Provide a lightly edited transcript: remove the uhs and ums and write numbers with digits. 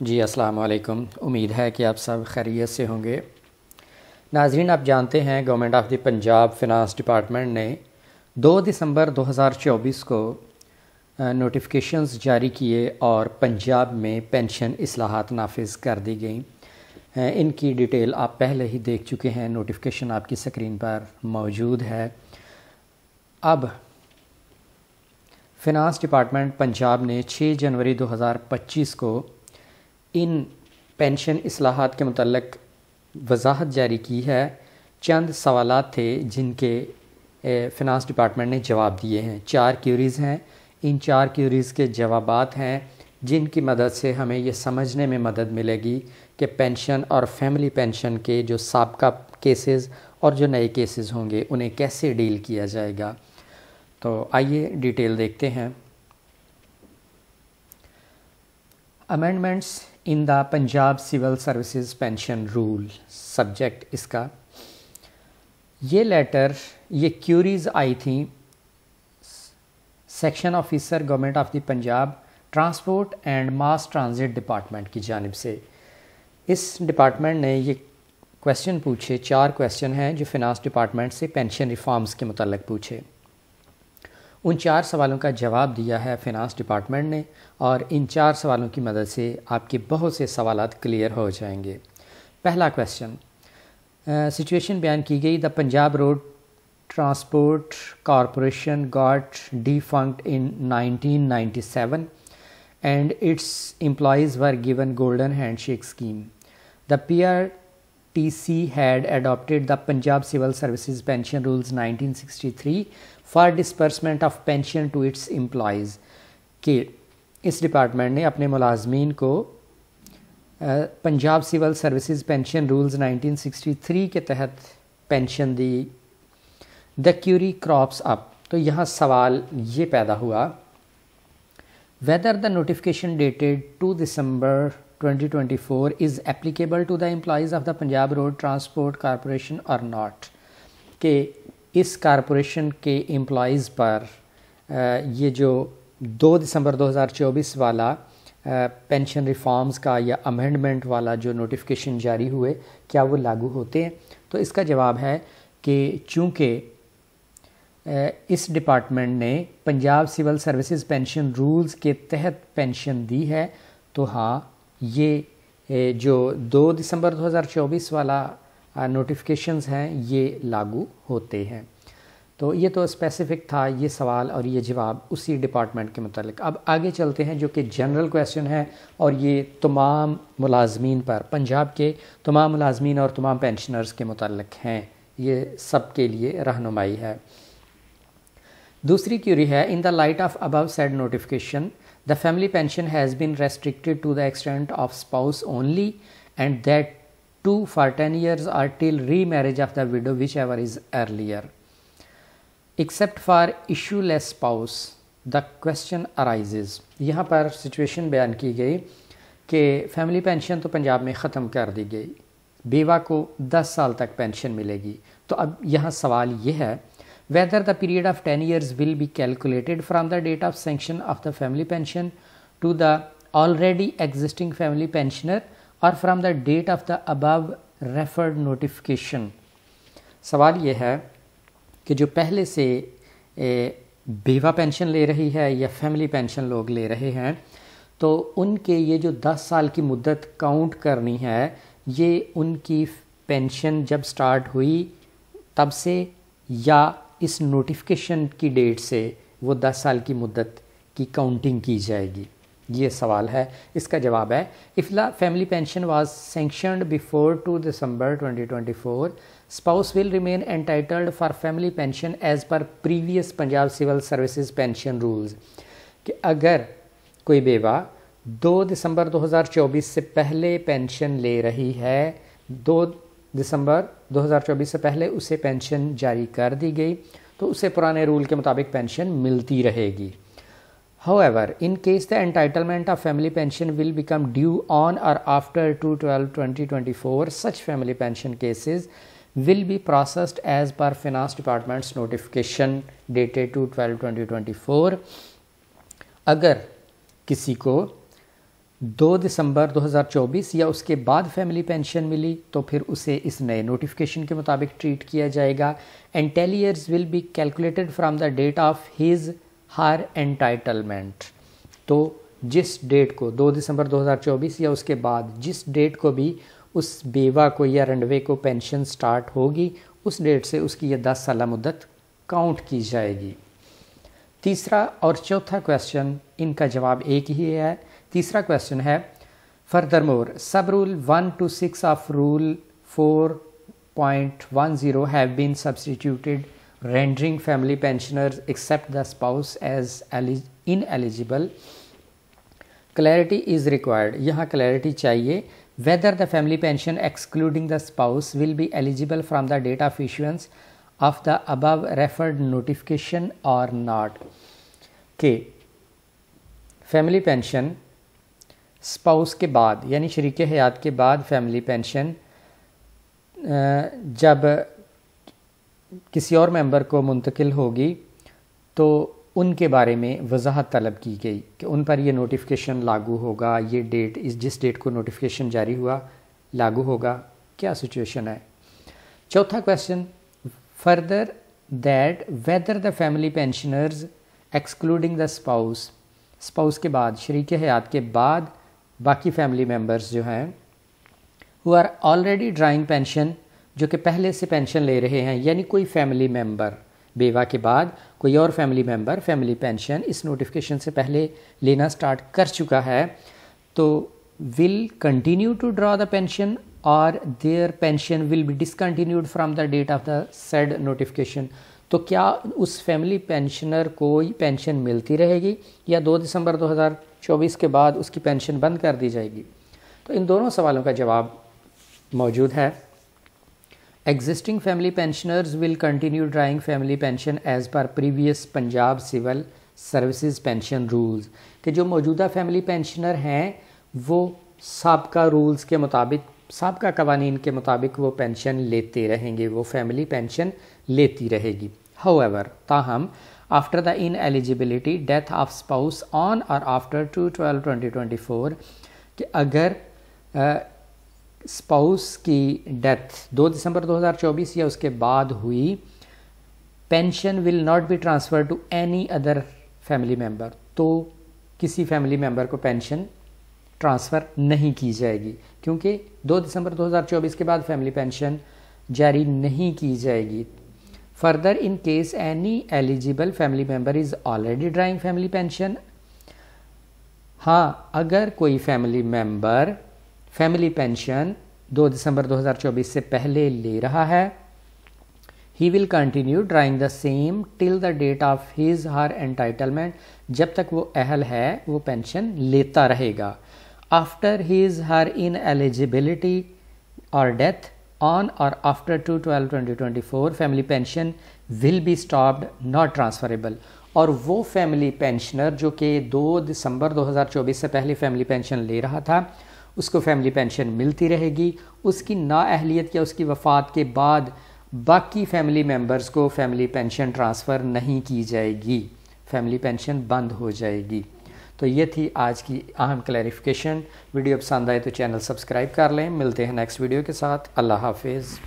جی السلام علیکم، امید ہے کہ آپ سب خیریت سے ہوں گے۔ ناظرین، آپ جانتے ہیں government of the Punjab finance department نے 2 دسمبر 2024 کو نوٹیفیکیشنز جاری کیے اور پنجاب میں پینشن اصلاحات نافذ کر دی گئیں۔ ان کی ڈیٹیل آپ پہلے ہی دیکھ چکے ہیں، نوٹیفیکیشن آپ کی سکرین پر موجود ہے۔ اب فنانس ڈپارٹمنٹ پنجاب نے 6 جنوری 2025 کو ان پینشن اصلاحات کے متعلق وضاحت جاری کی ہے۔ چند سوالات تھے جن کے فنانس ڈپارٹمنٹ نے جواب دیے ہیں۔ 4 کیوریز ہیں، ان 4 کیوریز کے جوابات ہیں جن کی مدد سے ہمیں یہ سمجھنے میں مدد ملے گی کہ پینشن اور فیملی پینشن کے جو سابقہ کیسز اور جو نئے کیسز ہوں گے انہیں کیسے ڈیل کیا جائے گا۔ تو آئیے ڈیٹیل دیکھتے ہیں۔ Amendments in the Punjab civil services pension rule, subject اس کا یہ کیوریز آئی تھیں section officer government of the Punjab transport and mass transit department کی جانب سے۔ اس ڈپارٹمنٹ نے یہ کویسچن پوچھے، 4 کویسچن ہیں جو فنانس ڈپارٹمنٹ سے پینشن ریفارمز کے متعلق پوچھے۔ ان 4 سوالوں کا جواب دیا ہے فنانس ڈپارٹمنٹ نے، اور ان 4 سوالوں کی مدد سے آپ کے بہت سے سوالات کلیئر ہو جائیں گے۔ پہلا کویسچن، سچویشن بیان کی گئی، the Punjab road transport corporation got defunct in 1997 and its employees were given golden handshake scheme. The PRTC had adopted the Punjab Civil Services Pension Rules 1963 for disbursement of pension to its employees، کہ اس department نے اپنے ملازمین کو Punjab civil services pension rules 1963 کے تحت pension دی۔ The query crops up, تو یہاں سوال یہ پیدا ہوا، whether the notification dated 2 December 2024 is applicable to the employees of the Punjab Road Transport Corporation or not، کہ اس کارپوریشن کے امپلائیز پر یہ جو 2 دسمبر 2024 والا پینشن ریفارمز کا یا امینڈمنٹ والا جو نوٹیفیکیشن جاری ہوئے، کیا وہ لاگو ہوتے ہیں؟ تو اس کا جواب ہے کہ چونکہ اس ڈپارٹمنٹ نے Punjab civil services pension rules کے تحت پینشن دی ہے، تو ہاں یہ جو 2 دسمبر 2024 والا نوٹیفیکیشنز ہیں یہ لاگو ہوتے ہیں۔ تو یہ تو اسپیسیفک تھا یہ سوال اور یہ جواب اسی ڈپارٹمنٹ کے متعلق۔ اب آگے چلتے ہیں جو کہ جنرل کویسچن ہے، اور یہ تمام ملازمین پر، پنجاب کے تمام ملازمین اور تمام پینشنرز کے متعلق ہیں، یہ سب کے لیے رہنمائی ہے۔ دوسری کیوری ہے، in the light of above said notification the family pension has been restricted to the extent of spouse only, and that too for 10 years or till remarriage of the widow, whichever is earlier, except for issueless spouse. The question arises، یہاں پر situation بیان کی گئی کہ family pension تو پنجاب میں ختم کر دی گئی، بیوہ کو 10 سال تک پینشن ملے گی۔ تو اب یہاں سوال یہ ہے، whether the period of 10 years will be calculated from the date of sanction of the family pension to the already existing family pensioner or from the date of the above referred notification۔ سوال یہ ہے کہ جو پہلے سے بیوہ pension لے رہی ہے یا فیملی پینشن لوگ لے رہے ہیں، تو ان کے یہ جو 10 سال کی مدت کاؤنٹ کرنی ہے، یہ ان کی پینشن جب سٹارٹ ہوئی تب سے یا اس نوٹیفیکیشن کی ڈیٹ سے وہ 10 سال کی مدت کی کاؤنٹنگ کی جائے گی؟ یہ سوال ہے۔ اس کا جواب ہے، if the family pension was sanctioned before 2 December 2024, spouse will remain entitled for family pension as per previous Punjab Civil Services Pension Rules، کہ اگر کوئی بیوہ 2 دسمبر 2024 سے پہلے پینشن لے رہی ہے، 2 دسمبر 2024 سے پہلے اسے پینشن جاری کر دی گئی، تو اسے پرانے رول کے مطابق پینشن ملتی رہے گی۔ However, in case the entitlement of family pension will become due on or after 2/12/2024, such family pension cases will be processed as per Finance Department's notification dated 2/12/2024۔ اگر کسی کو 2 دسمبر 2024 یا اس کے بعد فیملی پینشن ملی تو پھر اسے اس نئے نوٹیفیکیشن کے مطابق ٹریٹ کیا جائے گا. And 10 years will be calculated from the date of his her entitlement. تو جس ڈیٹ کو 2 دسمبر 2024 یا اس کے بعد جس ڈیٹ کو بھی اس بیوہ کو یا رنڈوے کو پینشن سٹارٹ ہوگی اس ڈیٹ سے اس کی یہ 10 سالہ مدت کاؤنٹ کی جائے گی. تیسرا اور چوتھا کویسچن ان کا جواب ایک ہی ہے. تیسرا کویسچن ہے furthermore sub rule 1 to 6 of rule 4.10 have been substituted rendering family pensioners except the spouse as ineligible. Clarity is required. یہاں کلیئرٹی چاہیے. whether the family pension excluding the spouse will be eligible from the date of issuance of the above referred notification or not. کہ family pension spouse کے بعد یعنی شریک حیات کے بعد فیملی پینشن جب کسی اور ممبر کو منتقل ہوگی تو ان کے بارے میں وضاحت طلب کی گئی کہ ان پر یہ نوٹیفیکیشن لاگو ہوگا, یہ ڈیٹ جس ڈیٹ کو نوٹیفیکیشن جاری ہوا لاگو ہوگا, کیا سچویشن ہے. چوتھا question further that whether the family pensioners excluding the spouse کے بعد شریک حیات کے بعد باقی فیملی ممبرز جو ہیں who are already drawing pension جو کہ پہلے سے پینشن لے رہے ہیں, یعنی کوئی فیملی ممبر بیوہ کے بعد کوئی اور فیملی ممبر فیملی پینشن اس نوٹیفیکیشن سے پہلے لینا سٹارٹ کر چکا ہے تو will continue to draw the pension or their pension will be discontinued from the date of the said notification. تو کیا اس فیملی پینشنر کو پینشن ملتی رہے گی یا 2 دسمبر 2024 کے بعد اس کی پینشن بند کر دی جائے گی. تو ان دونوں سوالوں کا جواب موجود ہے. Existing family pensioners will continue drawing family pension as per previous Punjab Civil Services Pension Rules. کہ جو موجودہ فیملی پینشنر ہیں وہ سابقہ رولز کے مطابق سابقہ قوانین کے مطابق وہ پینشن لیتے رہیں گے, وہ فیملی پینشن لیتی رہے گی. However, تاہم after the ineligibility death of spouse on or after 2/12/2024 کہ اگر اسپاؤس کی ڈیتھ 2 دسمبر 2024 یا اس کے بعد ہوئی, pension will not be transfer to any other family member, تو کسی فیملی ممبر کو پینشن ٹرانسفر نہیں کی جائے گی کیونکہ 2 دسمبر 2024 کے بعد فیملی پینشن جاری نہیں کی جائے گی. Further in case any eligible family member is already drawing family pension, ہاں اگر کوئی فیملی ممبر فیملی پینشن 2 دسمبر 2024 سے پہلے لے رہا ہے, he will continue drawing the same till the date of his her entitlement, جب تک وہ اہل ہے وہ پینشن لیتا رہے گا. After his her ineligibility or death on or after 2/12/2024 family pension will be stopped, not transferable. اور وہ فیملی پینشنر جو کہ 2 دسمبر 2024 سے پہلے فیملی پینشن لے رہا تھا اس کو فیملی پینشن ملتی رہے گی. اس کی نااہلیت یا اس کی وفات کے بعد باقی فیملی ممبرز کو فیملی پینشن ٹرانسفر نہیں کی جائے گی, فیملی پینشن بند ہو جائے گی. تو یہ تھی آج کی اہم کلیریفیکیشن. ویڈیو پسند آئے تو چینل سبسکرائب کر لیں. ملتے ہیں نیکسٹ ویڈیو کے ساتھ. اللہ حافظ.